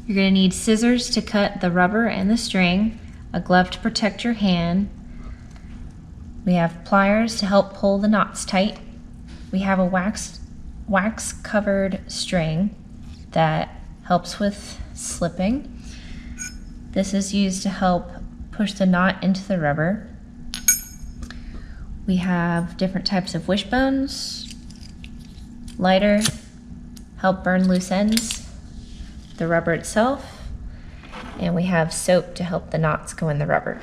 You're going to need scissors to cut the rubber and the string, a glove to protect your hand. We have pliers to help pull the knots tight. We have a wax covered string that helps with slipping. This is used to help push the knot into the rubber. We have different types of wishbones, lighter, help burn loose ends, the rubber itself, and we have soap to help the knots go in the rubber.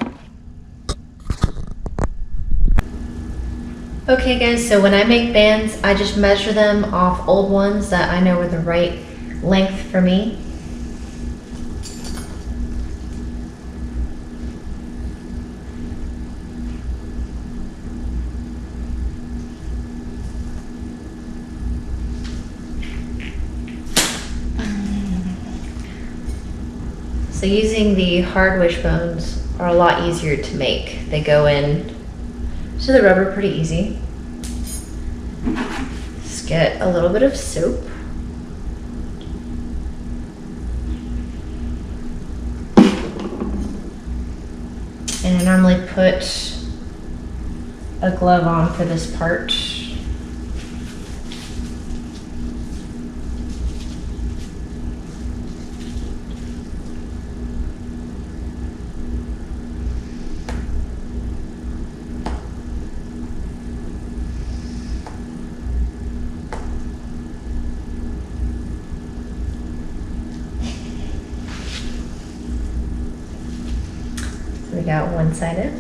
Okay guys, so when I make bands, I just measure them off old ones that I know are the right length for me. So using the hard wishbones are a lot easier to make. They go in to the rubber pretty easy. Just get a little bit of soap. And I normally put a glove on for this part. We got one-sided.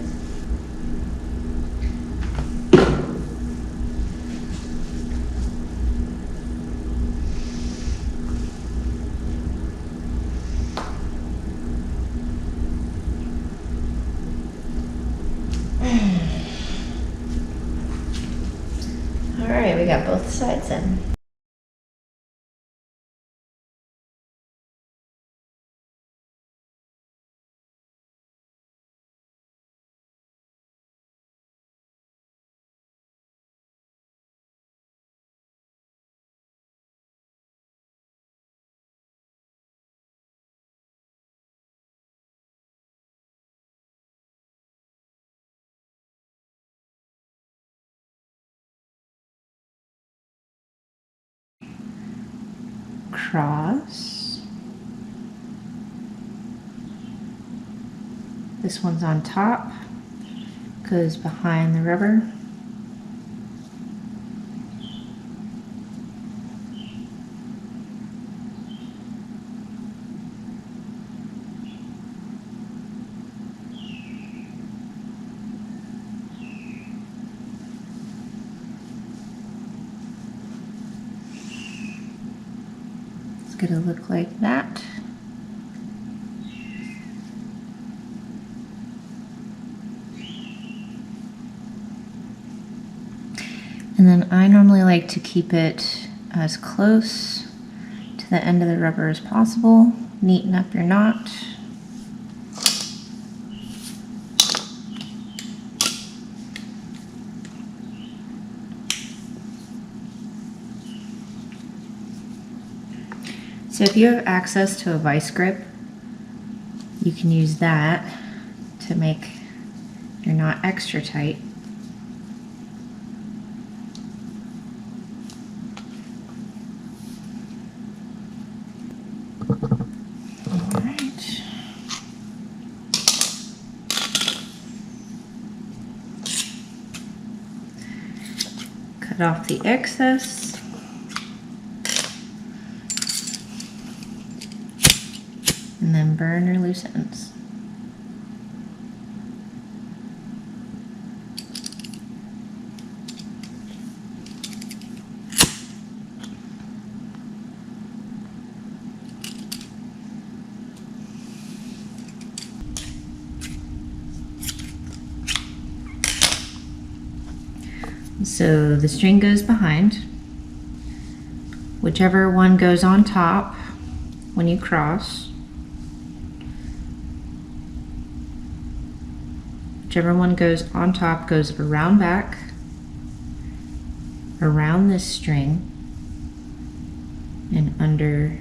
All right, we got both sides in. Cross. This one's on top, goes behind the rubber. It's gonna look like that. And then I normally like to keep it as close to the end of the rubber as possible. Neaten up your knot. So if you have access to a vice grip, you can use that to make your knot extra tight. Alright. Cut off the excess. And then burn your loose ends. So the string goes behind. Whichever one goes on top when you cross. Whichever one goes on top goes around back, around this string, and under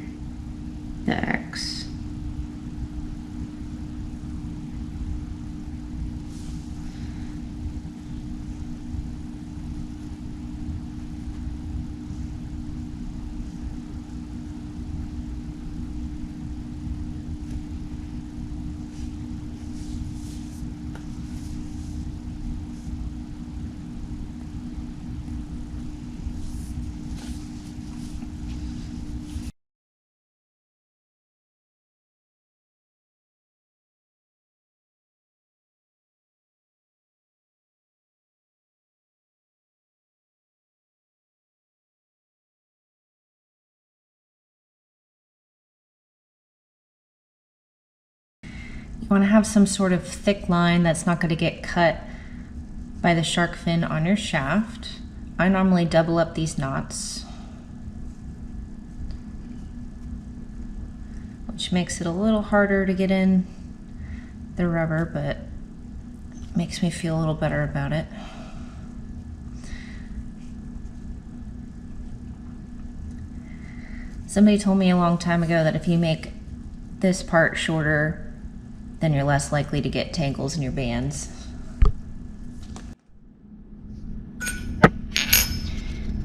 the X. want to have some sort of thick line that's not going to get cut by the shark fin on your shaft. I normally double up these knots, which makes it a little harder to get in the rubber, but makes me feel a little better about it. Somebody told me a long time ago that if you make this part shorter, then you're less likely to get tangles in your bands.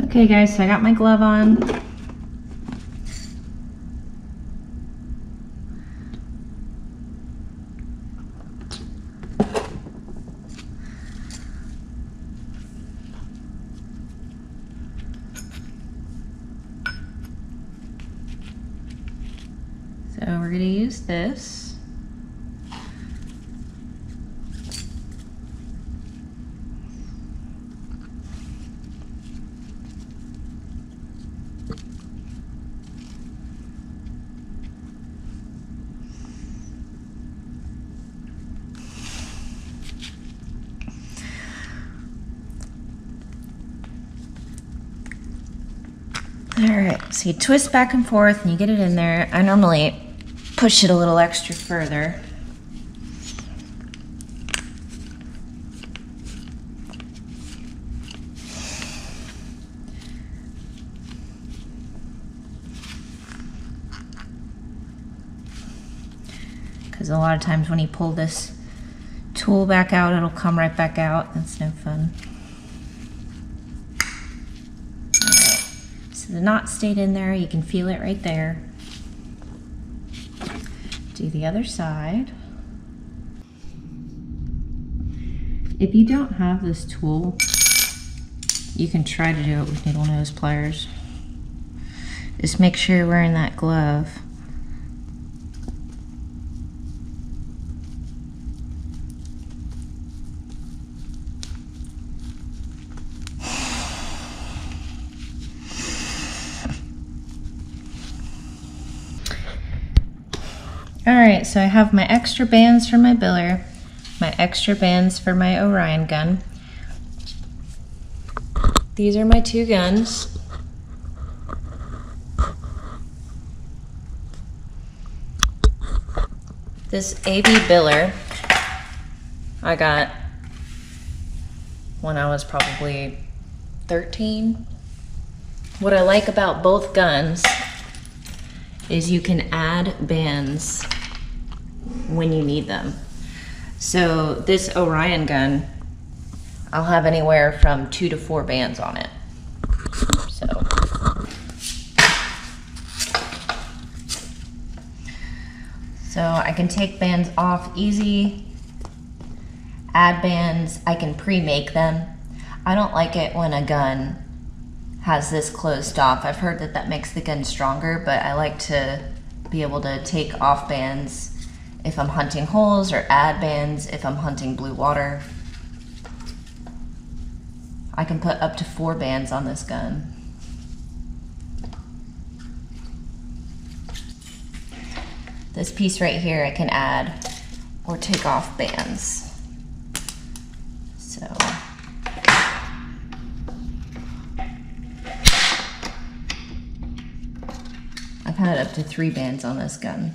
Okay guys, so I got my glove on. So we're going to use this. Alright, so you twist back and forth and you get it in there. I normally push it a little extra further. Because a lot of times when you pull this tool back out, it'll come right back out. That's no fun. So the knot stayed in there, you can feel it right there. Do the other side. If you don't have this tool, you can try to do it with needle nose pliers. Just make sure you're wearing that glove. Alright, so I have my extra bands for my biller, my extra bands for my Orion gun. These are my two guns. This AB biller I got when I was probably 13. What I like about both guns is you can add bands when you need them. So this Orion gun, I'll have anywhere from 2 to 4 bands on it. So I can take bands off easy, add bands, I can pre-make them. I don't like it when a gun has this closed off. I've heard that that makes the gun stronger, but I like to be able to take off bands if I'm hunting holes, or add bands if I'm hunting blue water. I can put up to 4 bands on this gun. This piece right here I can add or take off bands. So I've had up to 3 bands on this gun.